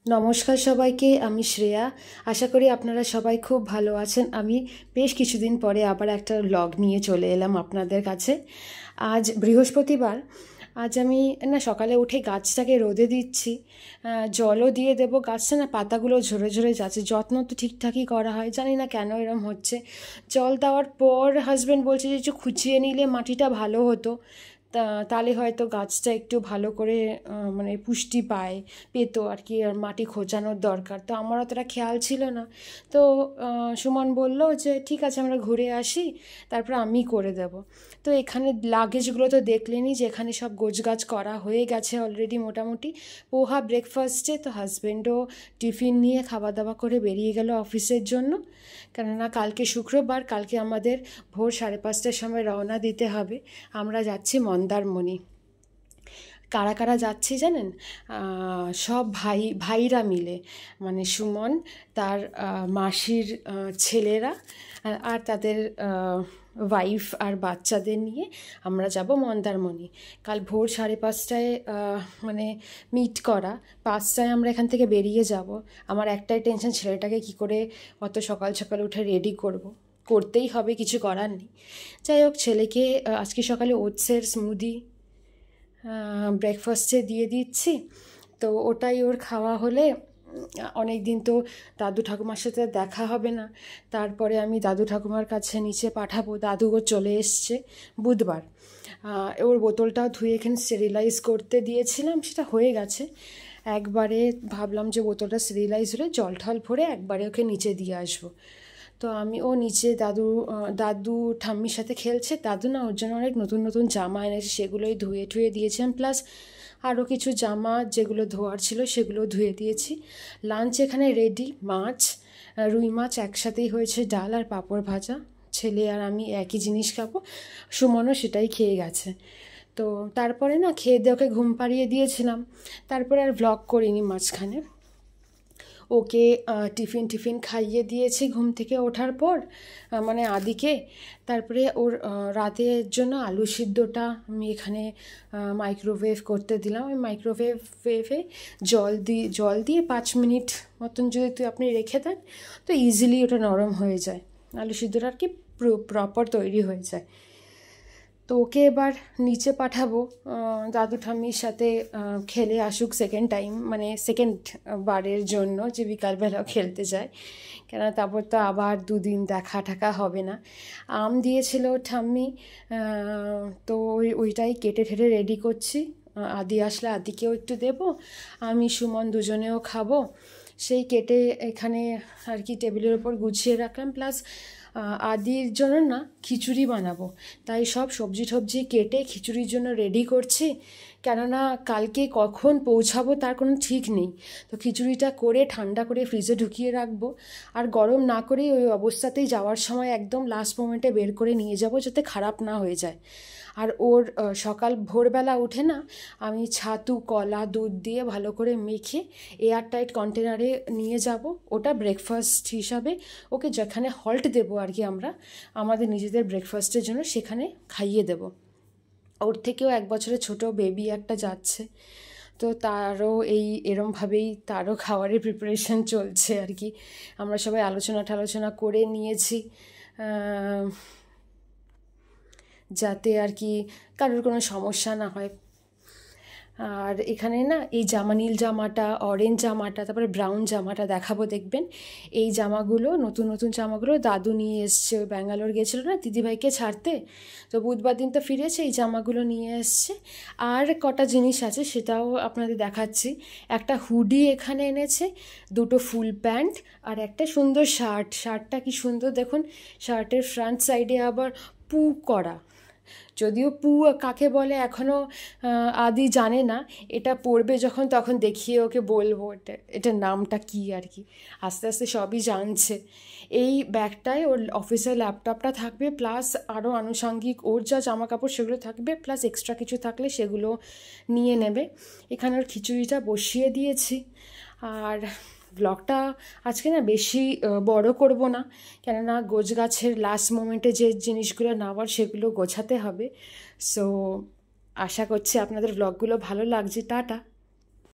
নমস্কার সবাইকে, আমি শ্রেয়া। আশা করি আপনারা সবাই খুব ভালো আছেন। আমি বেশ কিছুদিন পরে আবার একটা ব্লগ নিয়ে চলে এলাম আপনাদের কাছে। আজ বৃহস্পতিবার। আজ আমি সকালে উঠে গাছটাকে রোদে দিচ্ছি, জলও দিয়ে দেবো। গাছটা পাতাগুলো ঝরে ঝরে যাচ্ছে, যত্ন তো ঠিকঠাকই করা হয়, জানি না কেন এরম হচ্ছে। জল দেওয়ার পর হাজব্যান্ড বলছে যে একটু খুঁচিয়ে নিলে মাটিটা ভালো হতো, তাহলে হয়তো গাছটা একটু ভালো করে মানে পুষ্টি পেতো আর কি। আর মাটি খোঁচানোর দরকার, তো আমার অতটা খেয়াল ছিল না। তো সুমন বলল যে ঠিক আছে, আমরা ঘুরে আসি, তারপর আমি করে দেব। তো এখানে লাগেজগুলো তো দেখলেনই, যে এখানে সব গোছগাছ করা হয়ে গেছে অলরেডি মোটামুটি। পোহা ব্রেকফাস্টে, তো হাজব্যান্ডও টিফিন নিয়ে খাওয়া দাওয়া করে বেরিয়ে গেল অফিসের জন্য। কেননা কালকে শুক্রবার, কালকে আমাদের ভোর 5:30টার সময় রওনা দিতে হবে। আমরা যাচ্ছি মন্দারমণি। কারা কারা যাচ্ছি জানেন? সব ভাইরা মিলে, মানে সুমন, তার মাসির ছেলেরা, আর তাদের ওয়াইফ আর বাচ্চাদের নিয়ে আমরা যাব মন্দারমণি। কাল ভোর 5:30টায় মানে মিট করা, 5টায় আমরা এখান থেকে বেরিয়ে যাব। আমার একটাই টেনশন, ছেলেটাকে কি করে অত সকাল সকাল উঠে রেডি করব। করতেই হবে, কিছু করার নেই। যাই হোক, ছেলেকে আজকে সকালে ওটসের স্মুদি ব্রেকফাস্টে দিয়ে দিচ্ছি। তো ওটাই ওর খাওয়া হলে, অনেক দিন তো দাদু ঠাকুমার সাথে দেখা হবে না। তারপরে আমি দাদু ঠাকুমার কাছে নিচে পাঠাবো। দাদুও চলে এসছে বুধবার। ওর বোতলটাও ধুয়ে এখানে স্টেরিলাইজ করতে দিয়েছিলাম, সেটা হয়ে গেছে। একবারে ভাবলাম যে বোতলটা স্টেরিলাইজ হলে জল ঠল ভরে একবারে ওকে নিচে দিয়ে আসবো। তো ও নিচে দাদু ঠাম্মির সাথে খেলছে। দাদু ওর জন্য অনেক নতুন নতুন জামা এনেছে, সেগুলোই ধুয়ে ঠুয়ে দিয়েছেন। প্লাস আরও কিছু জামা যেগুলো ধোয়ার ছিল সেগুলো ধুয়ে দিয়েছি। লাঞ্চ এখানে রেডি, মাছ, রুই মাছ একসাথেই হয়েছে, ডাল আর পাঁপড় ভাজা। ছেলে আর আমি একই জিনিস খাবো, সুমনও সেটাই খেয়ে গেছে। তো তারপরে খেয়ে দিয়ে ওকে ঘুম পাড়িয়ে দিয়েছিলাম। তারপরে আর ভ্লগ করিনি মাঝখানে। ওকে টিফিন খাইয়ে দিয়েছি ঘুম থেকে ওঠার পর, মানে আদিকে। তারপরে ওর রাতের জন্য আলু সিদ্ধটা আমি এখানে মাইক্রোওয়েভ করতে দিলাম। ওই মাইক্রোওয়েভে জল দিয়ে 5 মিনিট মতন যদি আপনি রেখে দেন, তো ইজিলি ওটা নরম হয়ে যায়। আলু সিদ্ধটা আর কি প্রপার তৈরি হয়ে যায়। তো ওকে এবার নিচে পাঠাবো দাদু ঠাম্মির সাথে খেলে আসুক সেকেন্ড টাইম, মানে সেকেন্ড বারের জন্য, যে বিকালবেলাও খেলতে যায়। কেন তারপর তো আবার 2 দিন দেখা ঠাকা হবে না। আম দিয়েছিল ঠাম্মি, তো ওইটাই কেটে ঠেটে রেডি করছি। আদি আসলে আদিকেও একটু দেব, আমি সুমন দুজনেও খাবো। সেই কেটে এখানে আর কি টেবিলের ওপর গুছিয়ে রাখলাম। প্লাস আদির জন্য খিচুড়ি বানাবো, তাই সব সবজি টবজি কেটে খিচুড়ির জন্য রেডি করছি। কেননা কালকে কখন পৌঁছাবো তার কোনো ঠিক নেই। তো খিচুড়িটা করে ঠান্ডা করে ফ্রিজে ঢুকিয়ে রাখবো, আর গরম না করেই ওই অবস্থাতেই যাওয়ার সময় একদম লাস্ট মোমেন্টে বের করে নিয়ে যাব, যাতে খারাপ না হয়ে যায়। আর ওর সকাল ভোরবেলা উঠে আমি ছাতু, কলা, দুধ দিয়ে ভালো করে মেখে এয়ারটাইট কন্টেনারে নিয়ে যাব। ওটা ব্রেকফাস্ট হিসাবে ওকে যেখানে হল্ট দেবো আর কি, আমরা আমাদের নিজেদের ব্রেকফাস্টের জন্য সেখানে খাইয়ে দেব। ওর থেকেও 1 বছরের ছোট বেবি একটা যাচ্ছে, তো তারও এরমভাবেই তারও খাবারের প্রিপারেশন চলছে আর কি। আমরা সবাই আলোচনা করে নিয়েছি, যাতে আর কি কারোর কোনো সমস্যা না হয়। আর এখানে এই নীল জামাটা, অরেঞ্জ জামাটা, তারপরে ব্রাউন জামাটা দেখাবো, দেখবেন। এই জামাগুলো নতুন জামাগুলো দাদু নিয়ে এসছে। ওই ব্যাঙ্গালোর গেছিলো দিদিভাইকে ছাড়তে, তো বুধবার দিন তো ফিরেছে, এই জামাগুলো নিয়ে এসছে। আর কটা জিনিস আছে সেটাও আপনাদের দেখাচ্ছি। একটা হুডি এখানে এনেছে, 2টো ফুল প্যান্ট, আর একটা সুন্দর শার্টটা কি সুন্দর দেখুন। শার্টের ফ্রন্ট সাইডে আবার পু করা, যদিও পু কাকে বলে এখনও আদি জানে না। এটা পড়বে যখন, তখন দেখিয়ে ওকে বলবো এটার নামটা কী আর কি। আস্তে আস্তে সবই জানছে। এই ব্যাগটায় ওর অফিসের ল্যাপটপটা থাকবে, প্লাস আরও আনুষঙ্গিক ওর যা জামা কাপড় সেগুলো থাকবে, প্লাস এক্সট্রা কিছু থাকলে সেগুলো নিয়ে নেবে। এখানে ওর খিচুড়িটা বসিয়ে দিয়েছি। আর ব্লগটা আজকে বেশি বড় করব না, কেননা গোছগাছের লাস্ট মোমেন্টে যে জিনিসগুলো নেওয়ার সেগুলো গোছাতে হবে। সো আশা করছি আপনাদের ব্লগগুলো ভালো লাগছে। টাটা।